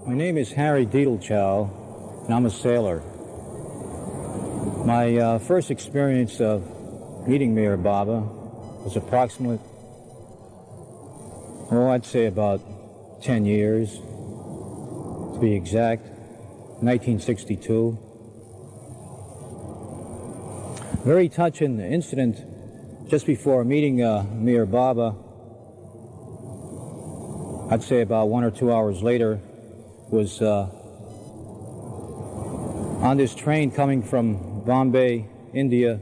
My name is Harry Dedolchow, and I'm a sailor. My first experience of meeting Meher Baba was approximately, I'd say about 10 years, to be exact, 1962. Very touching incident just before meeting Meher Baba. I'd say about 1 or 2 hours later, was on this train coming from Bombay, India,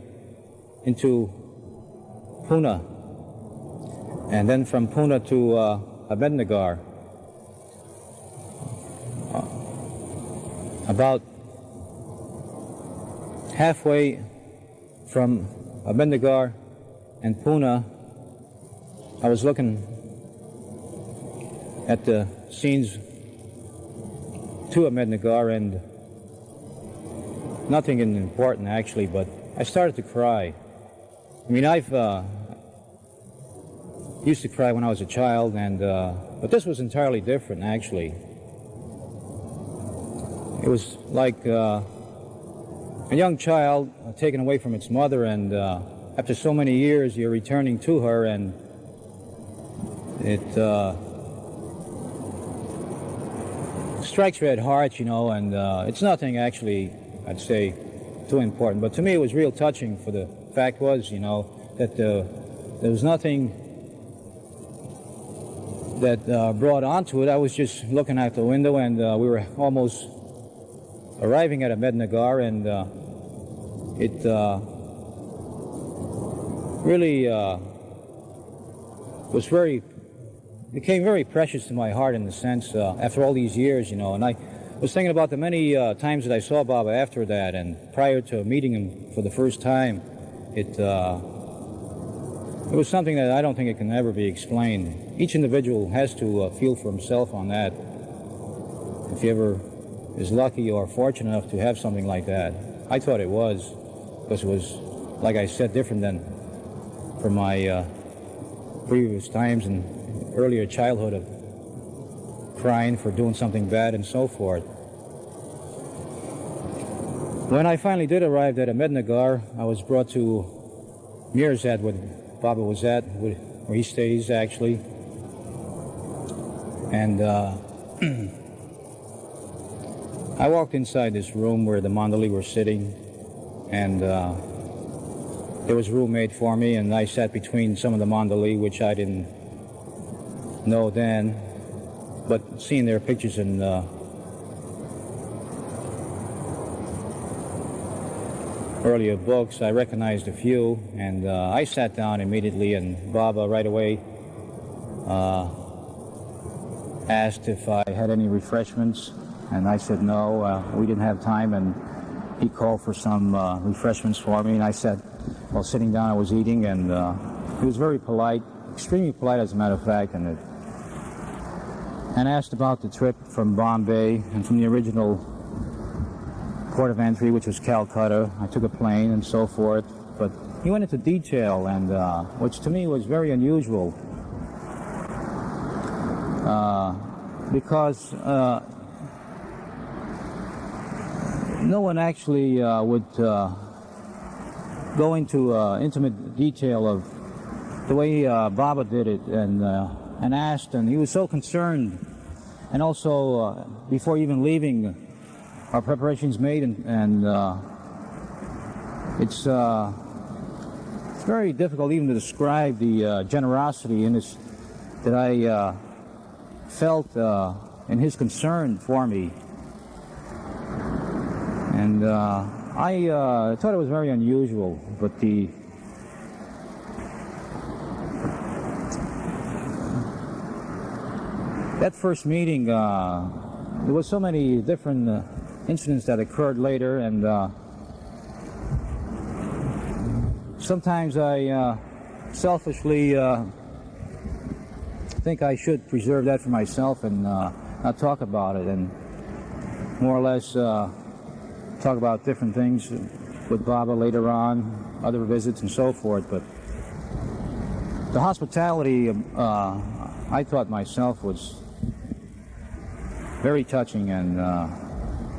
into Pune, and then from Pune to Ahmednagar. About halfway from Ahmednagar and Pune, I was looking at the scenes to Ahmednagar, and nothing important actually, but I started to cry. I mean, I've used to cry when I was a child, and but this was entirely different actually. It was like a young child taken away from its mother, and after so many years you're returning to her, and it strikes you at heart, you know, and it's nothing actually, I'd say, too important. But to me it was real touching, for the fact was, you know, that there was nothing that brought onto it. I was just looking out the window, and we were almost arriving at Ahmednagar, and it really became very precious to my heart, in the sense, after all these years, you know. And I was thinking about the many times that I saw Baba after that, and prior to meeting him for the first time. It was something that I don't think it can ever be explained. Each individual has to feel for himself on that, if he ever is lucky or fortunate enough to have something like that. I thought it was, because it was, like I said, different than from my previous times in earlier childhood of crying for doing something bad and so forth. When I finally did arrive at Ahmednagar, I was brought to Mirzad, where Baba was at, where he stays actually. And I walked inside this room where the Mandali were sitting, and there was room made for me, and I sat between some of the Mandali, which I didn't know then, but seeing their pictures in earlier books, I recognized a few, and I sat down immediately, and Baba right away asked if I had any refreshments, and I said no, we didn't have time, and he called for some refreshments for me, and I said, while sitting down, I was eating, and he was very polite, extremely polite as a matter of fact, and asked about the trip from Bombay and from the original port of entry, which was Calcutta. I took a plane and so forth, but he went into detail, and which to me was very unusual, because no one actually would go into intimate detail of the way Baba did it, and asked, and he was so concerned, and also before even leaving, our preparations made, and it's very difficult even to describe the generosity in this that I felt in his concern for me, and I thought it was very unusual, but that first meeting, there was so many different incidents that occurred later, and sometimes I selfishly think I should preserve that for myself and not talk about it, and more or less talk about different things with Baba later on, other visits and so forth. But the hospitality, I thought myself, was very touching and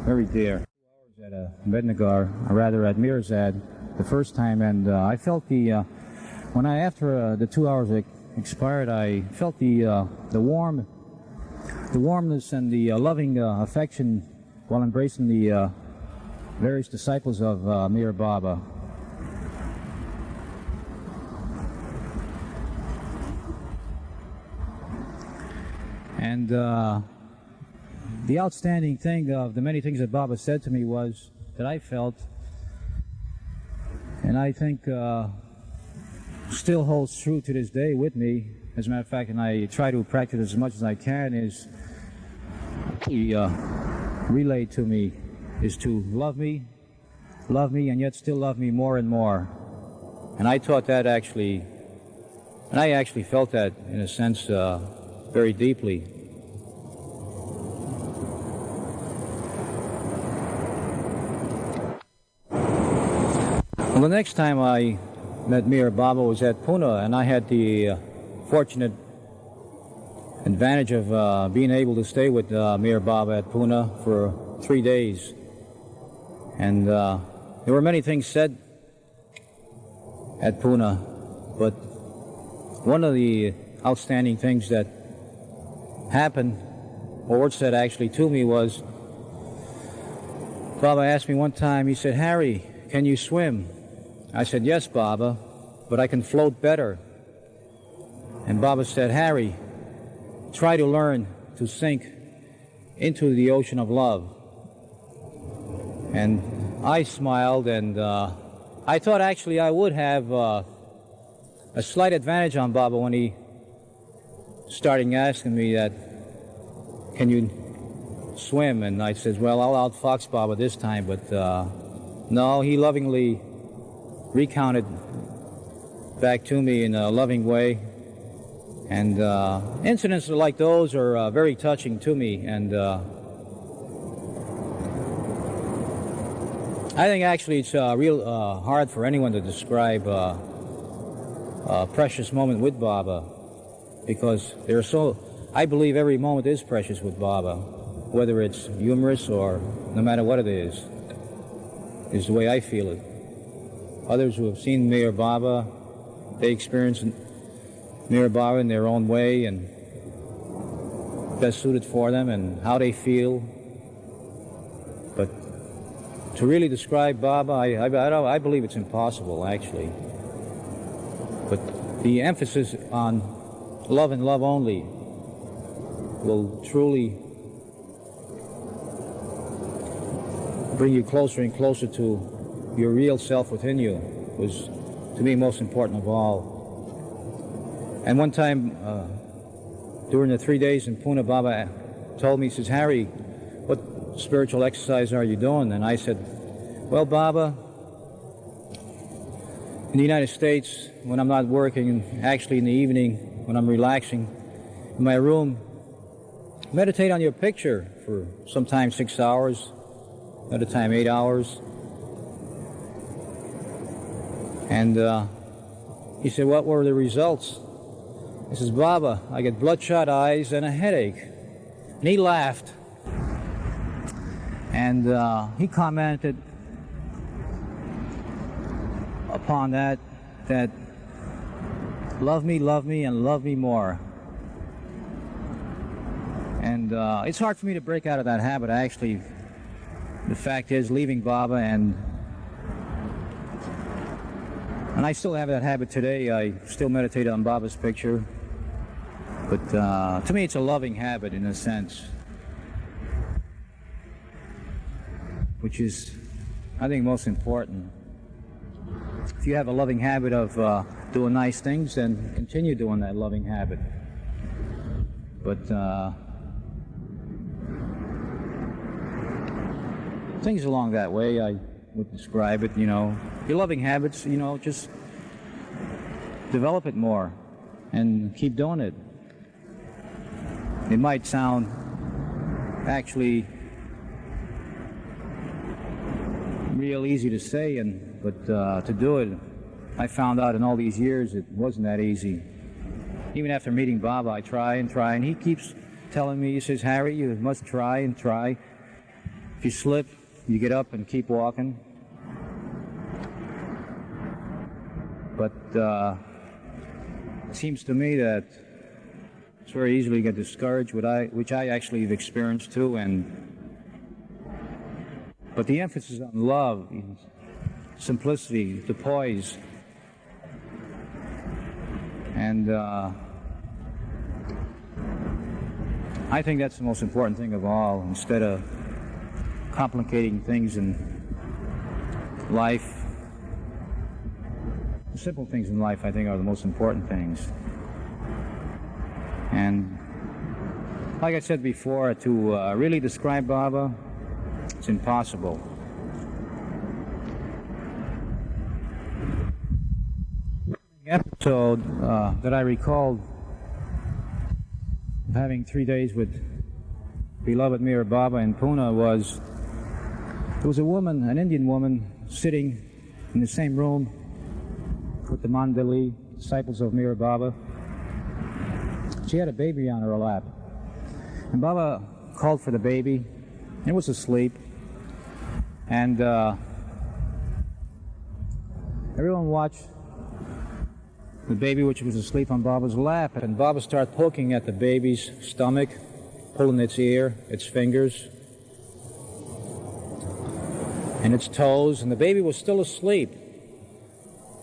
very dear. At Mednagar, or rather at Mirzad, the first time, and I felt after the 2 hours expired, I felt the warmness and the loving affection while embracing the various disciples of Meher Baba. And the outstanding thing of the many things that Baba said to me was that I felt, and I think still holds true to this day with me, as a matter of fact, and I try to practice as much as I can, is he relayed to me is to love me, and yet still love me more and more. And I taught that actually, and I actually felt that in a sense very deeply. Well, the next time I met Meher Baba was at Pune, and I had the fortunate advantage of being able to stay with Meher Baba at Pune for 3 days. And there were many things said at Pune, but one of the outstanding things that happened, or were said actually to me, was Baba asked me one time, he said, "Harry, can you swim?" I said, "Yes, Baba, but I can float better." And Baba said, "Harry, try to learn to sink into the ocean of love." And I smiled, and I thought actually I would have a slight advantage on Baba when he started asking me that, "Can you swim?" And I said, "Well, I'll outfox Baba this time," but no, he lovingly recounted back to me in a loving way, and incidents like those are very touching to me, and I think actually it's real hard for anyone to describe a precious moment with Baba, because I believe every moment is precious with Baba, whether it's humorous or no matter what it is the way I feel it. Others who have seen Meher Baba, they experience Meher Baba in their own way and best suited for them and how they feel. But to really describe Baba, I believe it's impossible, actually. But the emphasis on love and love only will truly bring you closer and closer to your real self within you, was to me most important of all. And one time during the 3 days in Pune, Baba told me, he says, "Harry, what spiritual exercise are you doing?" And I said, "Well, Baba, in the United States, when I'm not working, and actually in the evening when I'm relaxing in my room, meditate on your picture for sometimes 6 hours, another time 8 hours." And he said, "What were the results?" I says, "Baba, I get bloodshot eyes and a headache." And he laughed. And he commented upon that love me, and love me more. And it's hard for me to break out of that habit, actually. The fact is, leaving Baba, and I still have that habit today. I still meditate on Baba's picture. But to me, it's a loving habit in a sense, which is, I think, most important. If you have a loving habit of doing nice things, then continue doing that loving habit. But things along that way, I would describe it, your loving habits, just develop it more and keep doing it. It might sound actually real easy to say, but to do it, I found out in all these years it wasn't that easy. Even after meeting Baba, I try, and he keeps telling me, he says, Harry, you must try and try. If you slip, you get up and keep walking. But it seems to me that it's very easy to get discouraged, which I actually have experienced too. But the emphasis on love, simplicity, the poise, and I think that's the most important thing of all. Instead of complicating things in life, the simple things in life, I think, are the most important things. And like I said before, to really describe Baba, it's impossible. The episode that I recalled of having 3 days with beloved Meher Baba in Pune was, there was a woman, an Indian woman, sitting in the same room with the Mandali, disciples of Meher Baba. She had a baby on her lap. And Baba called for the baby. It was asleep. And everyone watched the baby, which was asleep on Baba's lap. And Baba started poking at the baby's stomach, pulling its ear, its fingers, and its toes. And the baby was still asleep.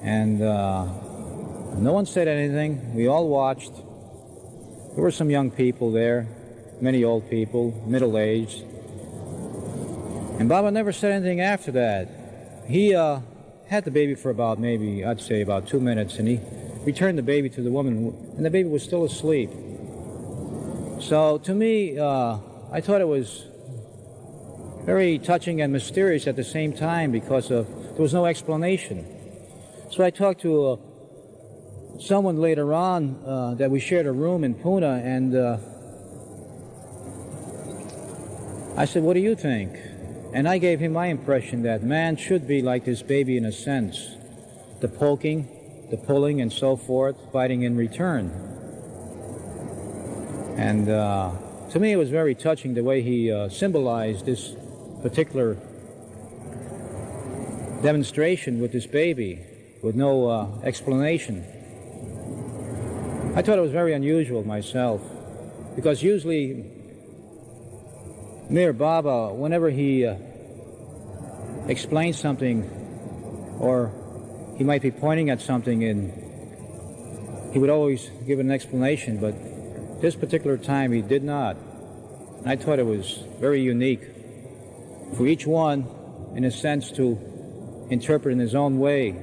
And no one said anything. We all watched. There were some young people there, many old people, middle-aged. And Baba never said anything after that. He had the baby for about, maybe, I'd say about 2 minutes, and he returned the baby to the woman, and the baby was still asleep. So to me, I thought it was very touching and mysterious at the same time, because there was no explanation. So I talked to someone later on that we shared a room in Pune, and I said, what do you think? And I gave him my impression that man should be like this baby in a sense. The poking, the pulling, and so forth, fighting in return. And to me it was very touching the way he symbolized this particular demonstration with this baby, with no explanation. I thought it was very unusual myself, because usually Meher Baba, whenever he explains something, or he might be pointing at something, and he would always give an explanation, but this particular time he did not. And I thought it was very unique for each one, in a sense, to interpret in his own way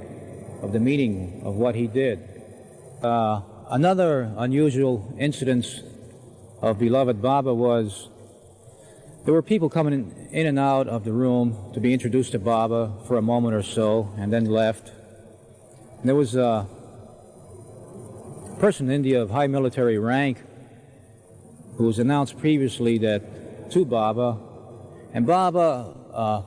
of the meaning of what he did. Another unusual incident of beloved Baba was, there were people coming in and out of the room to be introduced to Baba for a moment or so, and then left. And there was a person in India of high military rank who was announced previously that to Baba, and Baba,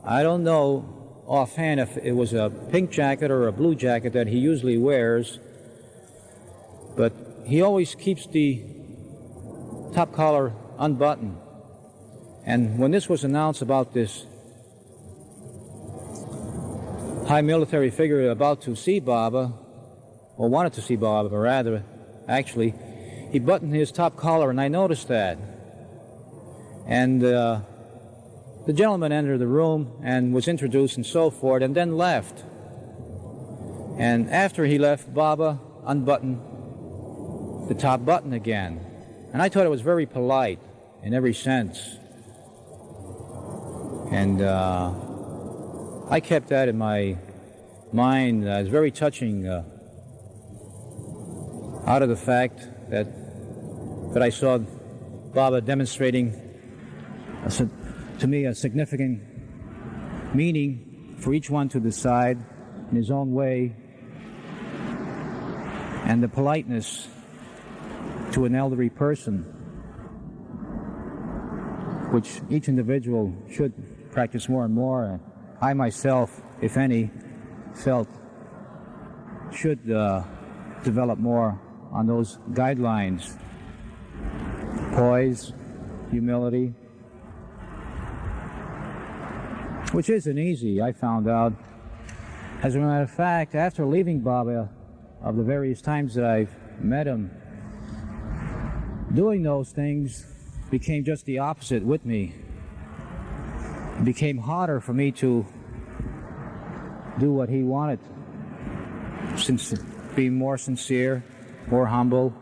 I don't know offhand if it was a pink jacket or a blue jacket that he usually wears, but he always keeps the top collar unbuttoned. And when this was announced about this high military figure about to see Baba, or wanted to see Baba rather, actually, he buttoned his top collar, and I noticed that. And the gentleman entered the room and was introduced and so forth, and then left. And after he left, Baba unbuttoned the top button again. And I thought it was very polite in every sense. And I kept that in my mind. It was very touching out of the fact that I saw Baba demonstrating to me a significant meaning for each one to decide in his own way, and the politeness to an elderly person, which each individual should practice more and more. I myself, if any, felt should develop more on those guidelines. poise, humility, which isn't easy, I found out. As a matter of fact, after leaving Baba, of the various times that I've met him, doing those things became just the opposite with me. It became harder for me to do what he wanted, since being more sincere, more humble.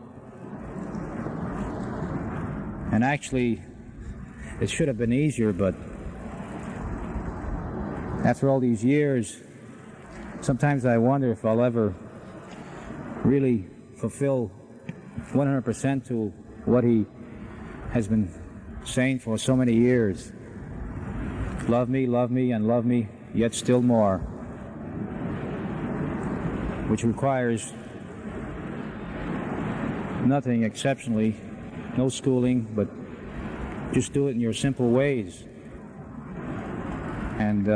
And actually, it should have been easier, but after all these years, sometimes I wonder if I'll ever really fulfill 100% to what he has been saying for so many years. Love me, and love me yet still more. Which requires nothing exceptionally, no schooling, but just do it in your simple ways. And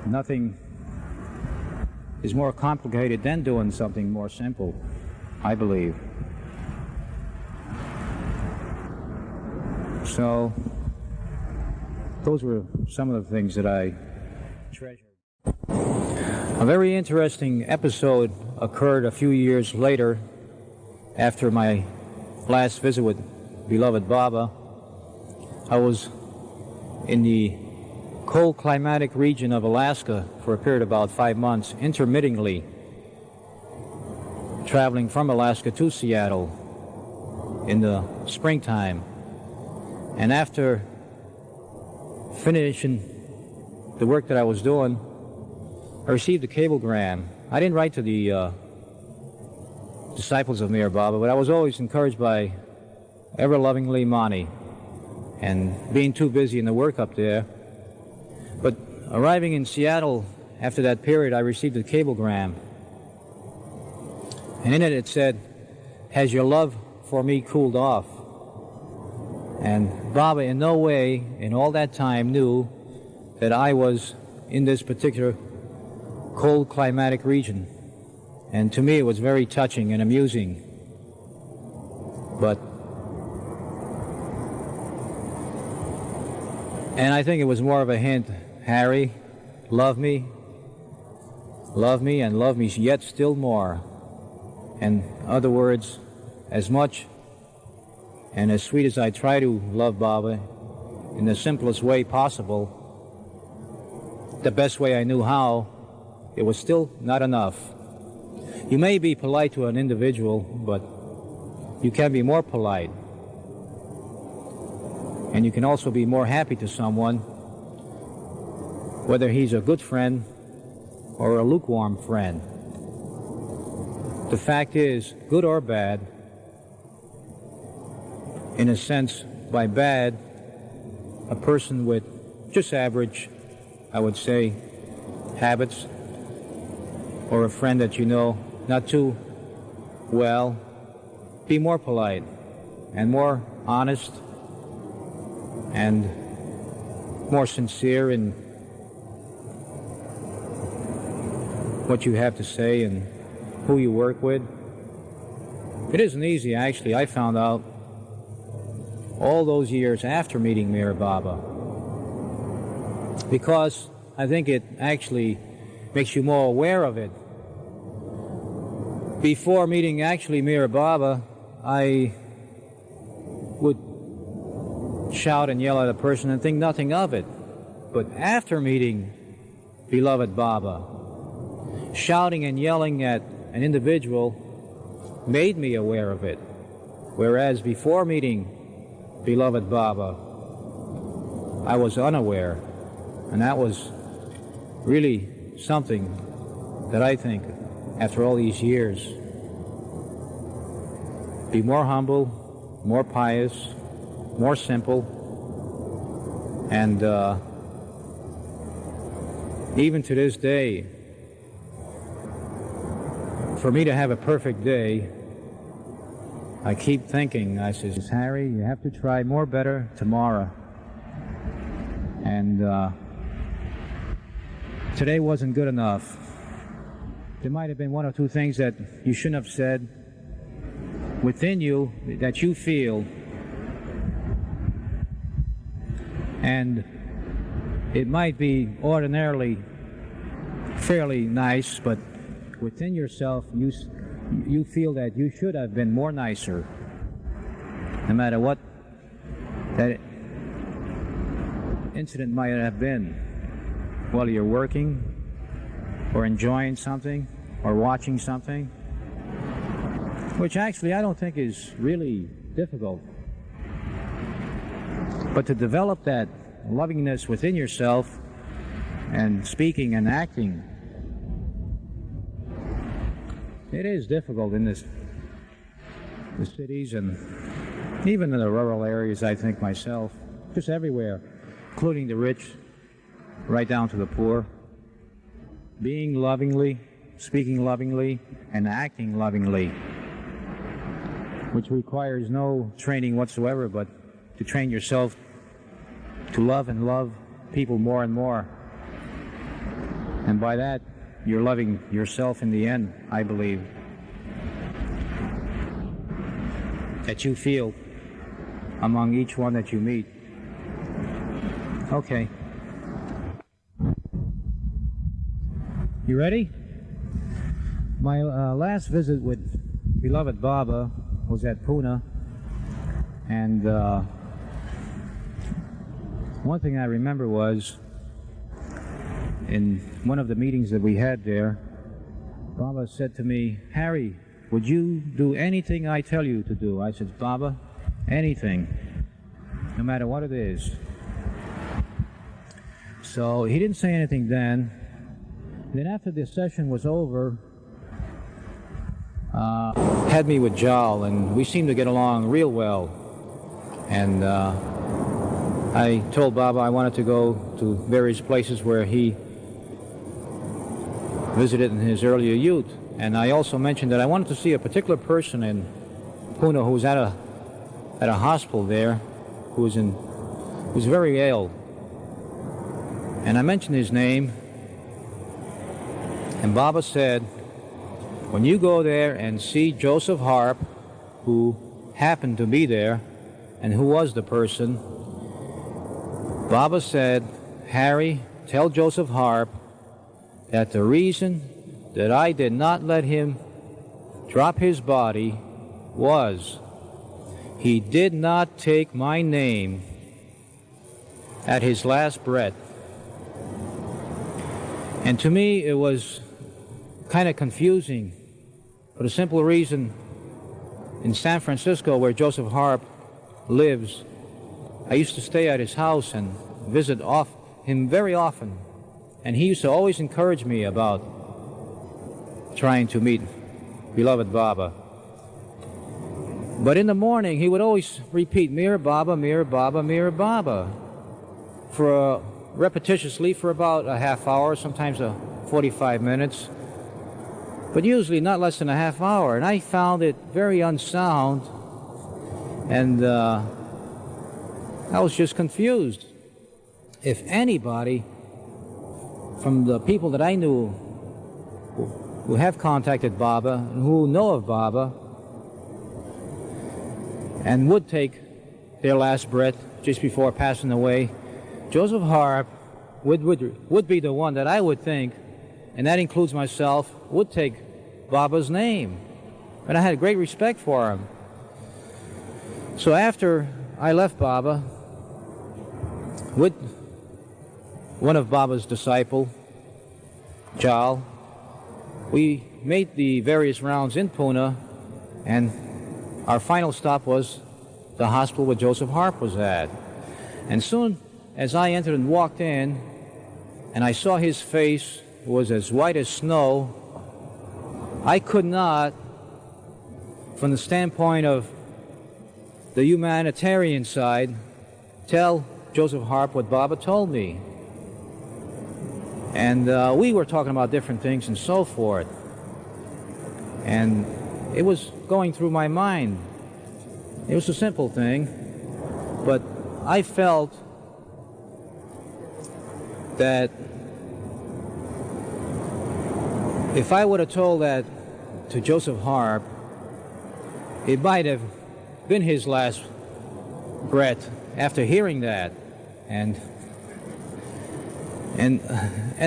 nothing is more complicated than doing something more simple, I believe. So, those were some of the things that I treasured. A very interesting episode occurred a few years later, after my last visit with beloved Baba. I was in the cold climatic region of Alaska for a period of about 5 months, intermittently traveling from Alaska to Seattle in the springtime. And after finishing the work that I was doing, I received a cablegram. I didn't write to the disciples of Meher Baba, but I was always encouraged by ever-lovingly Mani, and being too busy in the work up there. But arriving in Seattle after that period, I received a cablegram, and in it said, "Has your love for me cooled off?" And Baba in no way in all that time knew that I was in this particular cold climatic region. And to me it was very touching and amusing. And I think it was more of a hint, Harry, love me, and love me yet still more. In other words, as much and as sweet as I try to love Baba in the simplest way possible, the best way I knew how, it was still not enough. You may be polite to an individual, but you can be more polite. And you can also be more happy to someone, whether he's a good friend or a lukewarm friend. The fact is, good or bad, in a sense, by bad, a person with just average, I would say, habits, or a friend that you know not too well, be more polite and more honest and more sincere in what you have to say and who you work with. It isn't easy, actually. I found out all those years after meeting Meher Baba, because I think it actually makes you more aware of it. Before meeting actually Meher Baba, I would shout and yell at a person and think nothing of it. But after meeting beloved Baba, shouting and yelling at an individual made me aware of it. Whereas before meeting beloved Baba, I was unaware. And that was really something that I think, after all these years, be more humble, more pious, more simple, and even to this day, for me to have a perfect day, I keep thinking, I says, Harry, you have to try more better tomorrow. And today wasn't good enough. There might have been one or two things that you shouldn't have said within you that you feel, and it might be ordinarily fairly nice, but within yourself you feel that you should have been more nicer, no matter what that incident might have been, while you're working or enjoying something or watching something, which actually I don't think is really difficult. But to develop that lovingness within yourself and speaking and acting, it is difficult in the cities and even in the rural areas, I think myself, just everywhere, including the rich, right down to the poor. Being lovingly, speaking lovingly, and acting lovingly, which requires no training whatsoever, but to train yourself to love and love people more and more. And by that, you're loving yourself in the end, I believe. That you feel among each one that you meet. Okay. You ready? My last visit with beloved Baba was at Pune, and one thing I remember was in one of the meetings that we had there, Baba said to me, "Harry, would you do anything I tell you to do?" I said, "Baba, anything, no matter what it is." So he didn't say anything then. Then after the session was over, had me with Jal, and we seemed to get along real well. And I told Baba I wanted to go to various places where he visited in his earlier youth. And I also mentioned that I wanted to see a particular person in Pune who was at a hospital there, who was very ill. And I mentioned his name, and Baba said, when you go there and see Joseph Harp, who happened to be there, and who was the person, Baba said, "Harry, tell Joseph Harp that the reason that I did not let him drop his body was he did not take my name at his last breath." And to me, it was kind of confusing, for the simple reason, in San Francisco, where Joseph Harp lives, I used to stay at his house and visit him very often, and he used to always encourage me about trying to meet beloved Baba. But in the morning, he would always repeat, "Meher Baba, Meher Baba, Meher Baba," repetitiously for about a half hour, sometimes 45 minutes, but usually not less than a half hour. And I found it very unsound, and I was just confused. If anybody from the people that I knew who have contacted Baba and who know of Baba and would take their last breath just before passing away, Joseph Harp would be the one that I would think, and that includes myself, would take Baba's name. And I had great respect for him. So after I left Baba, with one of Baba's disciples, Jal, we made the various rounds in Pune, and our final stop was the hospital where Joseph Harp was at. And soon as I entered and walked in, and I saw his face was as white as snow, I could not, from the standpoint of the humanitarian side, tell Joseph Harp what Baba told me. And we were talking about different things and so forth. And it was going through my mind. It was a simple thing, but I felt that If I would have told that to Joseph Harp, it might have been his last breath after hearing that. And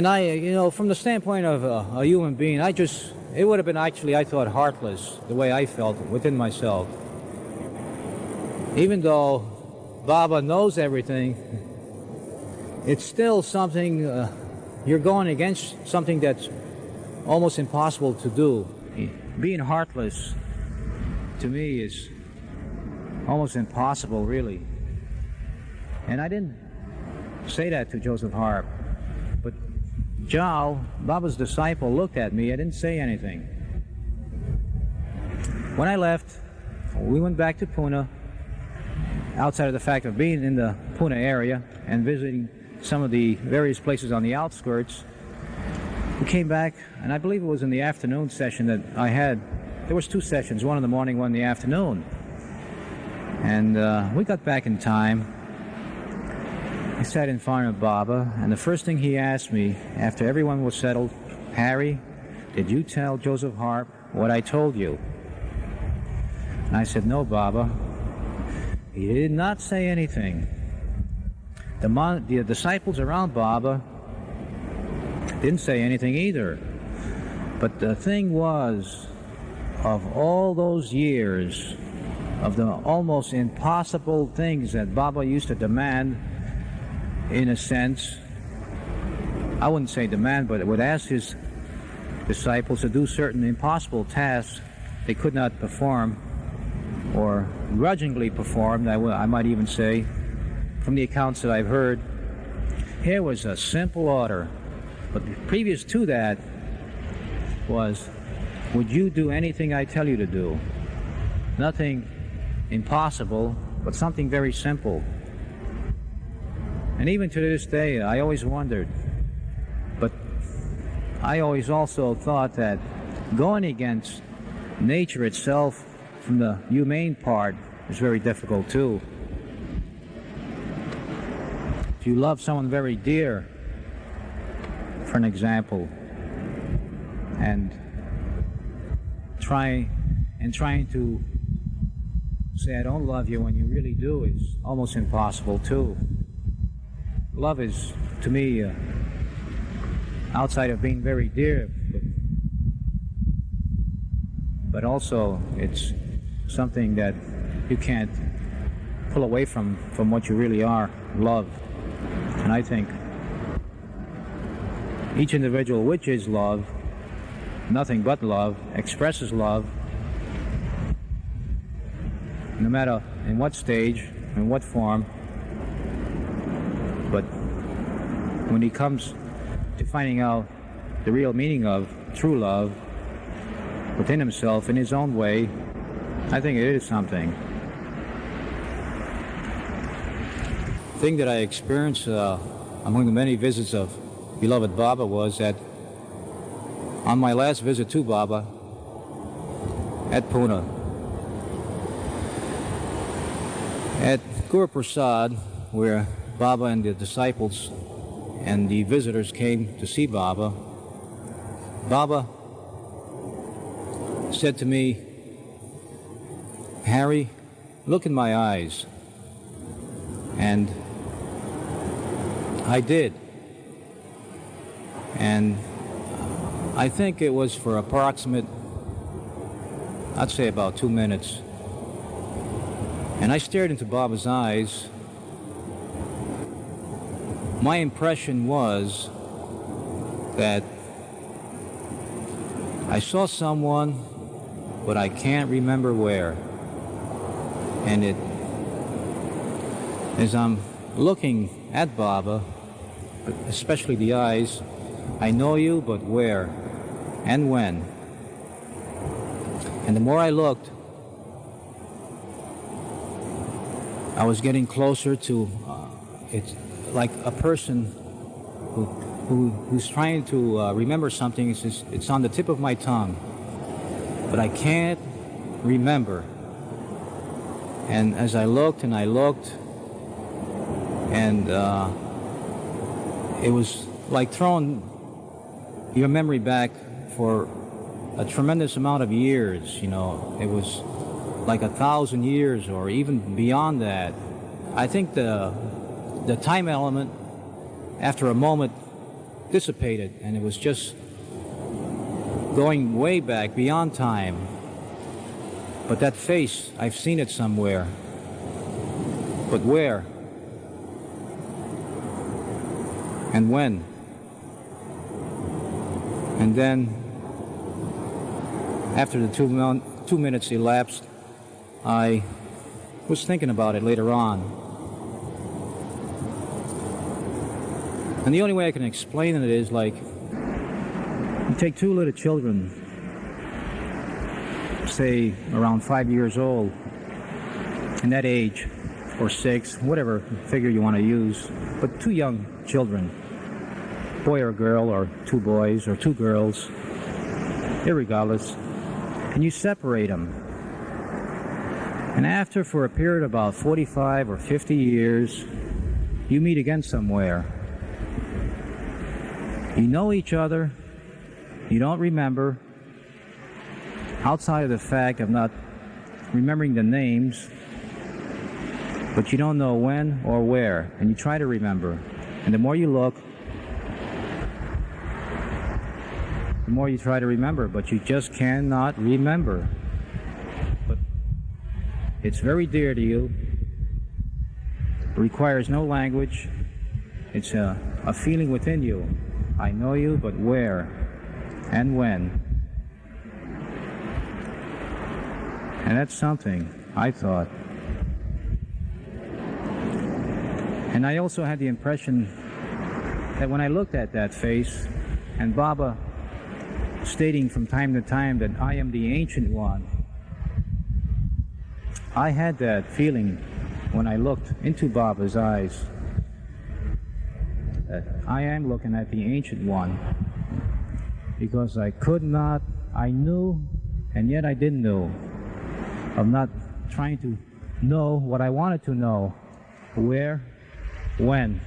I, from the standpoint of a human being, it would have been actually, I thought, heartless, the way I felt within myself. Even though Baba knows everything, it's still something, you're going against something that's almost impossible to do. Being heartless, to me, is almost impossible, really. And I didn't say that to Joseph Harp, but Jal, Baba's disciple, looked at me. I didn't say anything. When I left, we went back to Pune, outside of the fact of being in the Pune area and visiting some of the various places on the outskirts. We came back, and I believe it was in the afternoon session that I had. There was 2 sessions, one in the morning, one in the afternoon. And we got back in time. I sat in front of Baba, and the first thing he asked me, after everyone was settled, "Harry, did you tell Joseph Harp what I told you?" And I said, "No, Baba." He did not say anything. The disciples around Baba didn't say anything either. But the thing was, of all those years, of the almost impossible things that Baba used to demand, in a sense, I wouldn't say demand, but would ask his disciples to do certain impossible tasks they could not perform, or grudgingly performed, I might even say, from the accounts that I've heard. Here was a simple order, but previous to that was, would you do anything I tell you to do? Nothing impossible, but something very simple. And even to this day, I always wondered, but I always also thought that going against nature itself from the humane part is very difficult too. If you love someone very dear, for an example, and trying to say I don't love you when you really do is almost impossible too. Love is, to me, outside of being very dear, but also it's something that you can't pull away from what you really are, love. And I think each individual, which is love, nothing but love, expresses love, no matter in what stage, in what form. But when he comes to finding out the real meaning of true love within himself in his own way, I think it is something. The thing that I experienced among the many visits of beloved Baba was that on my last visit to Baba at Pune, at Guru Prasad, where Baba and the disciples and the visitors came to see Baba, Baba said to me, "Harry, look in my eyes." And I did. And I think it was for approximate, I'd say about 2 minutes. And I stared into Baba's eyes. My impression was that I saw someone, but I can't remember where. And as I'm looking at Baba, especially the eyes, I know you, but where and when? And the more I looked, I was getting closer to, it's like a person who's trying to remember something. It's on the tip of my tongue, but I can't remember. And as I looked and I looked, and it was like throwing your memory back for a tremendous amount of years. You know, it was like 1,000 years or even beyond that. I think the time element, after a moment, dissipated, and it was just going way back beyond time. But that face, I've seen it somewhere. But where? And when? And then, after the 2 minutes elapsed, I was thinking about it later on. And the only way I can explain it is like, you take two little children, say around 5 years old, in that age, or 6, whatever figure you want to use, but two young children, boy or girl, or two boys or two girls, irregardless, and you separate them. And after, for a period of about 45 or 50 years, you meet again somewhere. You know each other, you don't remember, outside of the fact of not remembering the names, but you don't know when or where, and you try to remember. And the more you look, the more you try to remember, but you just cannot remember. But it's very dear to you. It requires no language. It's a feeling within you. I know you, but where and when? And that's something, I thought. And I also had the impression that when I looked at that face, and Baba stating from time to time that I am the Ancient One, I had that feeling when I looked into Baba's eyes, that I am looking at the Ancient One, because I could not, I knew, and yet I didn't know. I'm not trying to know what I wanted to know, where, when.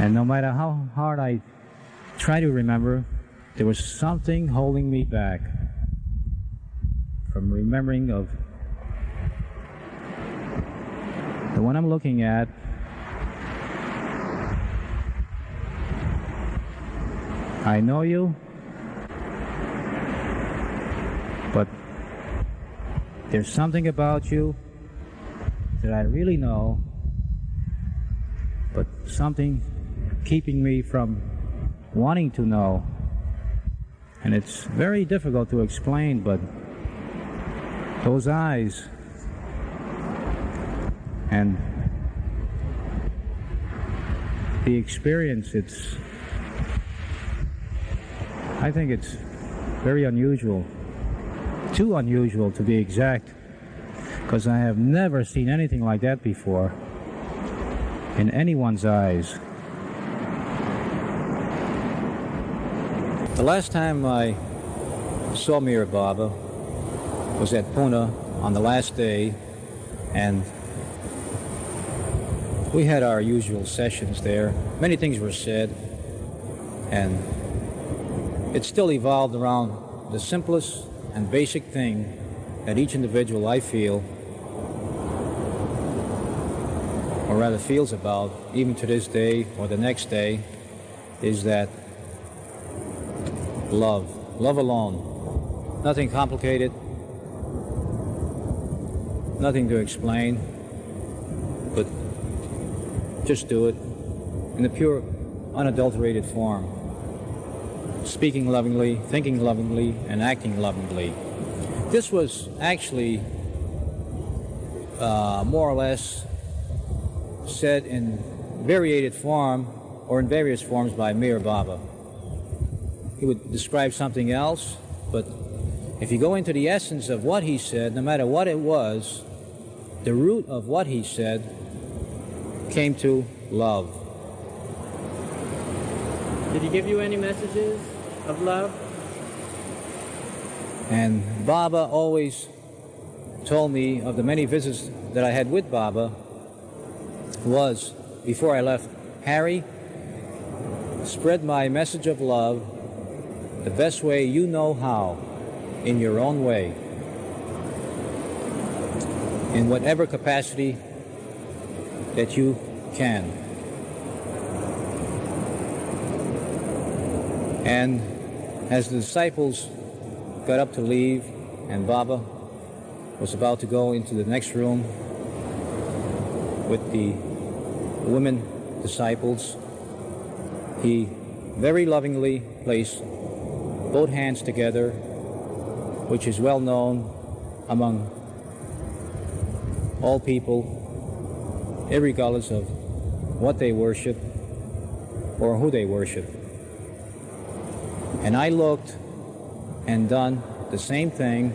And no matter how hard I try to remember, there was something holding me back from remembering of the one I'm looking at. I know you, but there's something about you that I really know, but something keeping me from wanting to know. And it's very difficult to explain, but those eyes and the experience, I think it's very unusual, too unusual to be exact, because I have never seen anything like that before in anyone's eyes. The last time I saw Meher Baba was at Pune on the last day, and we had our usual sessions there. Many things were said, and it still evolved around the simplest and basic thing that each individual, I feel, or rather feels about, even to this day or the next day, is that love. Love alone. Nothing complicated. Nothing to explain. But just do it in the pure, unadulterated form. Speaking lovingly, thinking lovingly, and acting lovingly. This was actually more or less said in variated form or in various forms by Meher Baba. He would describe something else, but if you go into the essence of what he said, no matter what it was, the root of what he said came to love. Did he give you any messages of love? And Baba always told me of the many visits that I had with Baba was, before I left Harry, spread my message of love the best way you know how, in your own way, in whatever capacity that you can. And as the disciples got up to leave and Baba was about to go into the next room with the women disciples, he very lovingly placed both hands together, which is well known among all people, irregardless of what they worship or who they worship. And I looked and done the same thing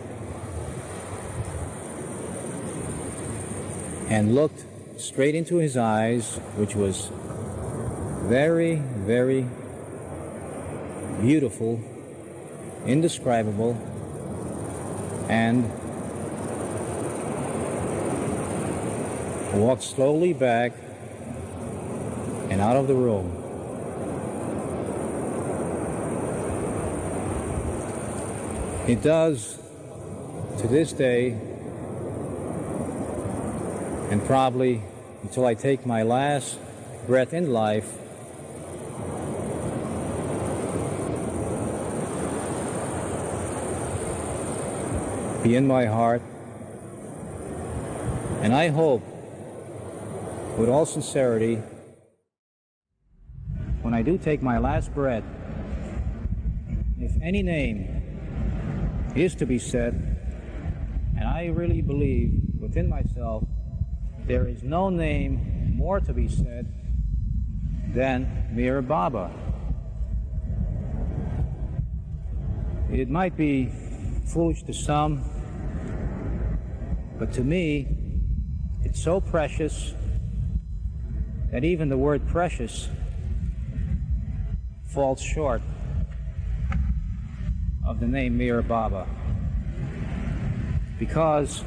and looked straight into his eyes, which was very, very beautiful, indescribable, and walked slowly back and out of the room. It does to this day, and probably until I take my last breath in life, be in my heart. And I hope, with all sincerity, when I do take my last breath, if any name is to be said, and I really believe within myself there is no name more to be said than Meher Baba. It might be foolish to some, but to me it's so precious that even the word precious falls short of the name Meher Baba, because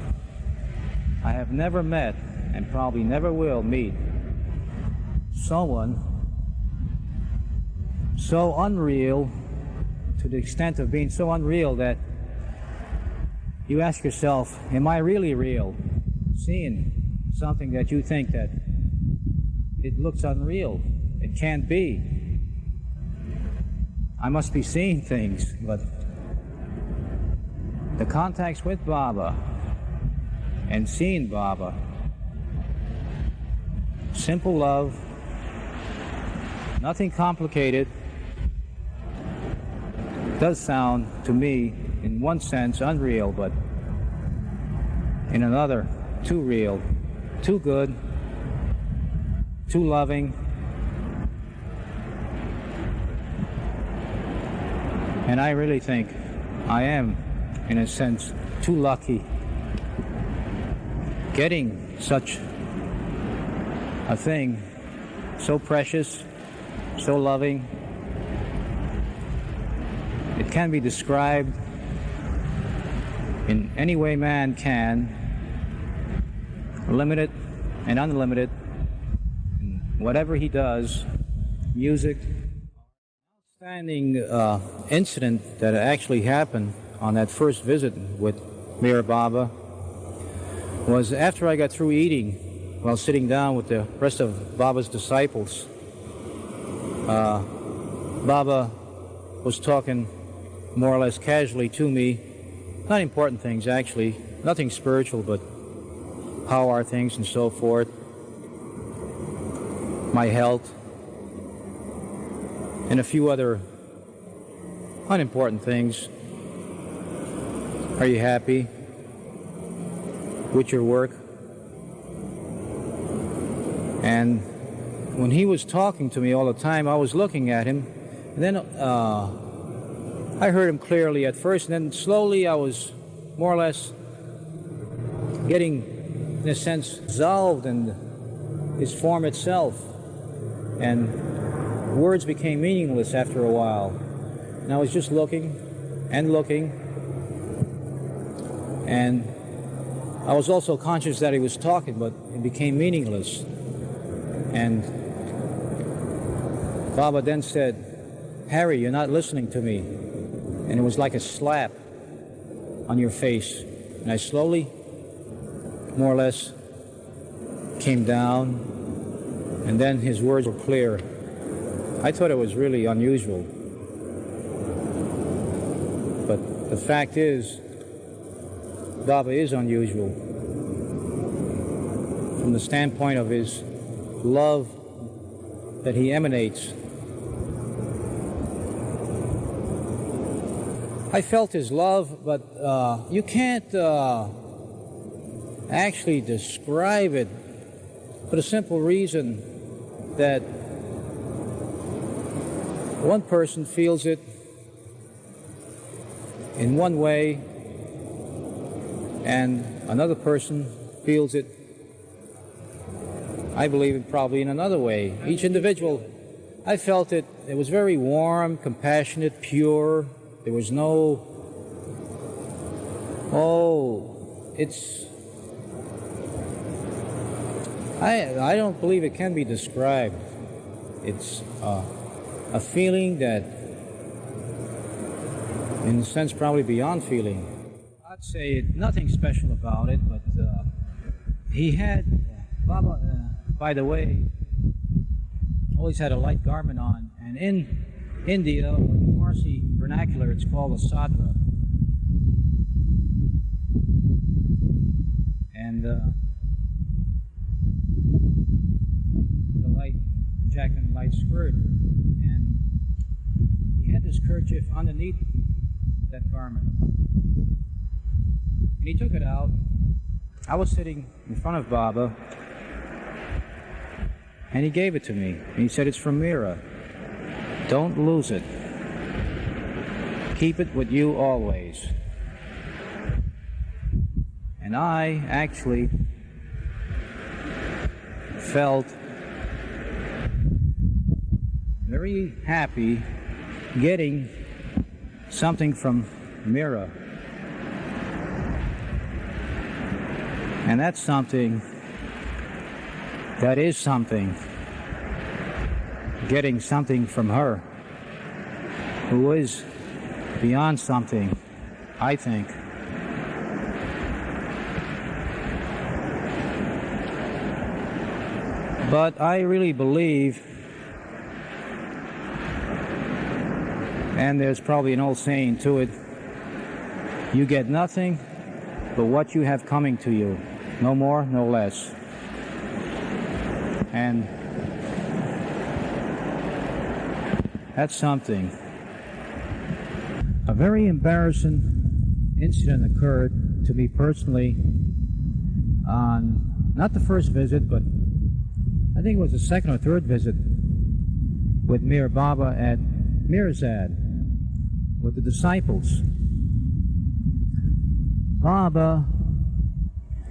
I have never met, and probably never will meet, someone so unreal, to the extent of being so unreal that you ask yourself, am I really real? Seeing something that you think that it looks unreal, it can't be. I must be seeing things, but the contacts with Baba and seeing Baba, simple love, nothing complicated, does sound to me in one sense unreal, but in another too real, too good, too loving. And I really think I am, in a sense, too lucky getting such a thing, so precious, so loving. It can be described in any way man can, limited and unlimited, in whatever he does, music. Outstanding incident that actually happened on that first visit with Meher Baba was after I got through eating, while sitting down with the rest of Baba's disciples. Baba was talking more or less casually to me, not important things actually, nothing spiritual, but how are things and so forth, my health, and a few other unimportant things. Are you happy with your work? And when he was talking to me all the time, I was looking at him, and then I heard him clearly at first, and then slowly I was more or less getting, in a sense, dissolved in his form itself, and words became meaningless after a while. And I was just looking and looking, and I was also conscious that he was talking, but it became meaningless. And Baba then said, "Harry, you're not listening to me." And it was like a slap on your face. And I slowly, more or less, came down, and then his words were clear. I thought it was really unusual. But the fact is, Baba is unusual from the standpoint of his love that he emanates. I felt his love, but you can't actually describe it for the simple reason that one person feels it in one way and another person feels it, I believe, probably in another way. Each individual, I felt it was very warm, compassionate, pure. There was no, I don't believe it can be described. It's a feeling that, in a sense, probably beyond feeling. I'd say nothing special about it, but he had, Baba, by the way, always had a light garment on, and in India, or the Farsi vernacular, it's called a sadra. And a light jacket and light skirt. And he had this kerchief underneath that garment. And he took it out. I was sitting in front of Baba, and he gave it to me. And he said, "It's from Meera. Don't lose it. Keep it with you always." And I actually felt very happy getting something from Meera. And that's something, that is something, getting something from her, who is beyond something, I think. But I really believe, and there's probably an old saying to it, you get nothing but what you have coming to you, no more, no less. And that's something. A very embarrassing incident occurred to me personally on, not the first visit, but I think it was the second or third visit with Meher Baba at Mirzad with the disciples. Baba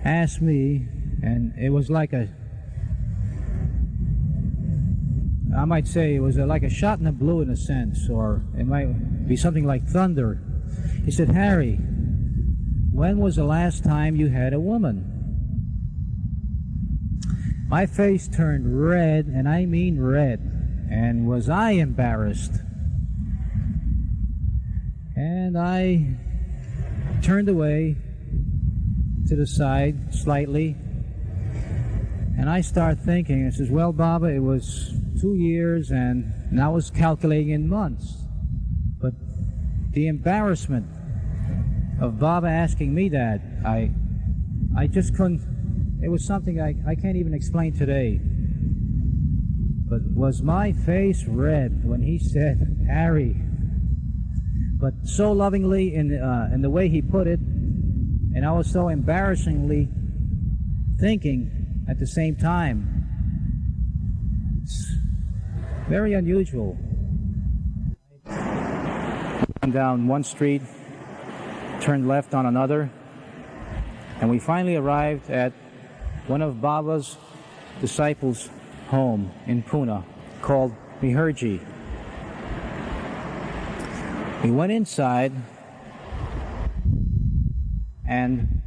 asked me, and it was like a, I might say it was like a shot in the blue in a sense, or it might be something like thunder. He said, "Harry, when was the last time you had a woman?" My face turned red, and I mean red, and was I embarrassed? And I turned away to the side slightly, and I start thinking, I says, "Well, Baba, it was 2 years, and I was calculating in months." But the embarrassment of Baba asking me that, I just couldn't, it was something I can't even explain today. But was my face red when he said, "Harry," but so lovingly in the way he put it, and I was so embarrassingly thinking at the same time. It's very unusual. Down one street, turned left on another, and we finally arrived at one of Baba's disciples' home in Pune called Meherji. We went inside, and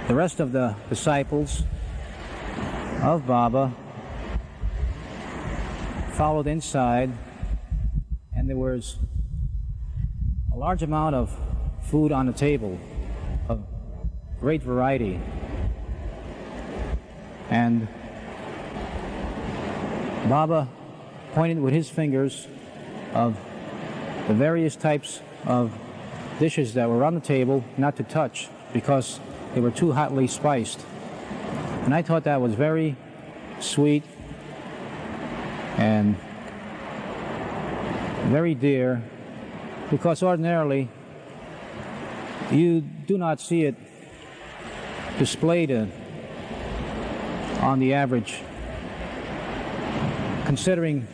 the rest of the disciples of Baba followed inside, and there was a large amount of food on the table of great variety. And Baba pointed with his fingers of the various types of dishes that were on the table not to touch because they were too hotly spiced. And I thought that was very sweet and very dear, because ordinarily you do not see it displayed on the average, considering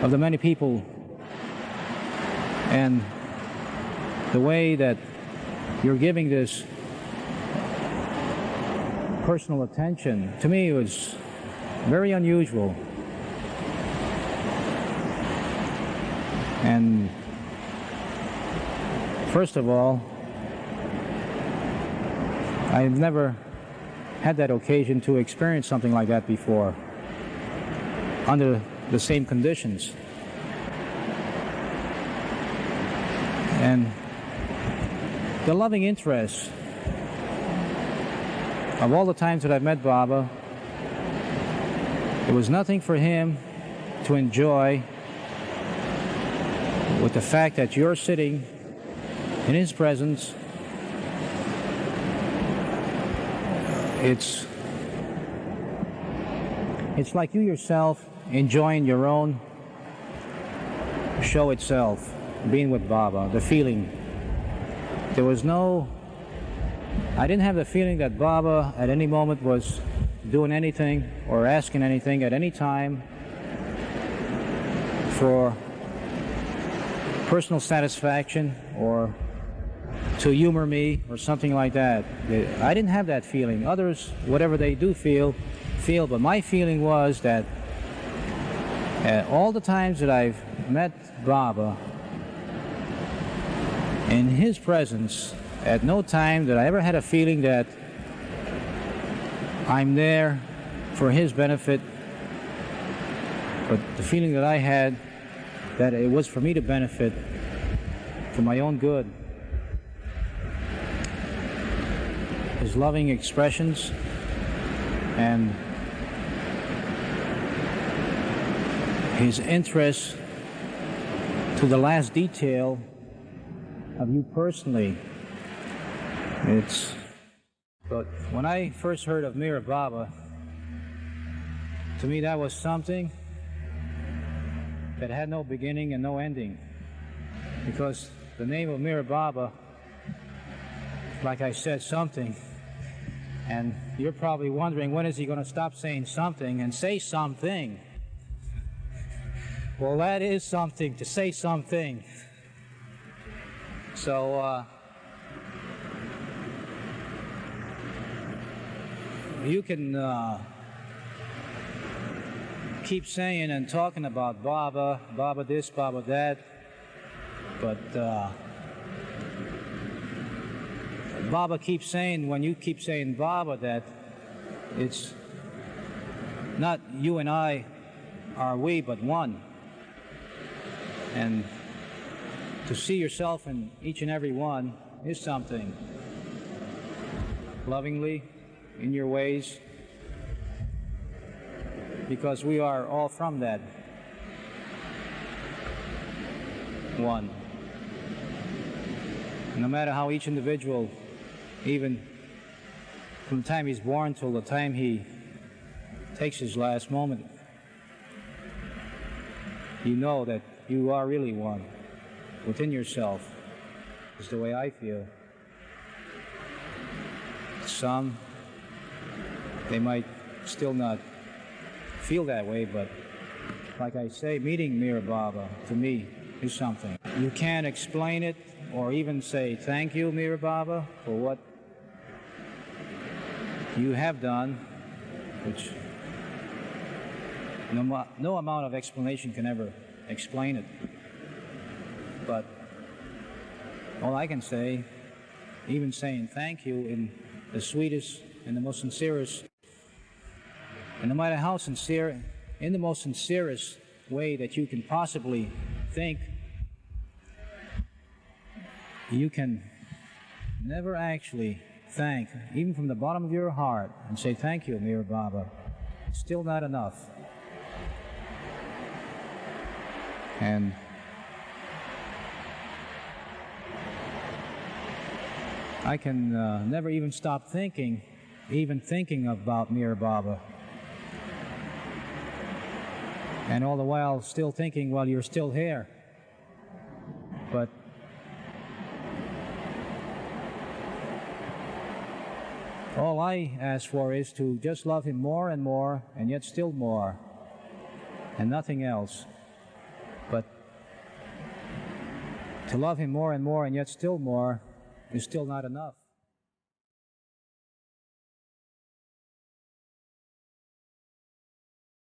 of the many people and the way that you're giving this personal attention. To me, it was very unusual. And first of all, I've never had that occasion to experience something like that before under the same conditions. And the loving interest of all the times that I've met Baba, it was nothing for him to enjoy with the fact that you're sitting in his presence. It's like you yourself enjoying your own show itself, being with Baba, the feeling. There was I didn't have the feeling that Baba at any moment was doing anything or asking anything at any time for personal satisfaction or to humor me or something like that. I didn't have that feeling. Others, whatever they do feel, but my feeling was that at all the times that I've met Baba, in his presence, at no time did I ever had a feeling that I'm there for his benefit, but the feeling that I had that it was for me to benefit, for my own good. His loving expressions and his interest to the last detail of you personally. But when I first heard of Meher Baba, to me that was something that had no beginning and no ending, because the name of Meher Baba, like I said, something, and you're probably wondering, when is he going to stop saying something and say something? Well, that is something, to say something. So you can keep saying and talking about Baba, Baba this, Baba that, but Baba keeps saying, when you keep saying Baba, that it's not you and I are we, but one. And to see yourself in each and every one is something. Lovingly, in your ways, because we are all from that one. No matter how each individual, even from the time he's born till the time he takes his last moment, you know that you are really one within yourself, is the way I feel. Some, they might still not feel that way, but like I say, meeting Meher Baba to me is something. You can't explain it or even say thank you, Meher Baba, for what you have done, which no amount of explanation can ever explain it. But all I can say, even saying thank you in the sweetest and the most sincerest, and no matter how sincere in the most sincerest way that you can possibly think, you can never actually thank, even from the bottom of your heart, and say, thank you, Meher Baba. It's still not enough. And I can never even stop thinking about Meher Baba. And all the while still thinking, well, you're still here. But all I ask for is to just love him more and more, and yet still more, and nothing else. But to love him more and more, and yet still more, is still not enough.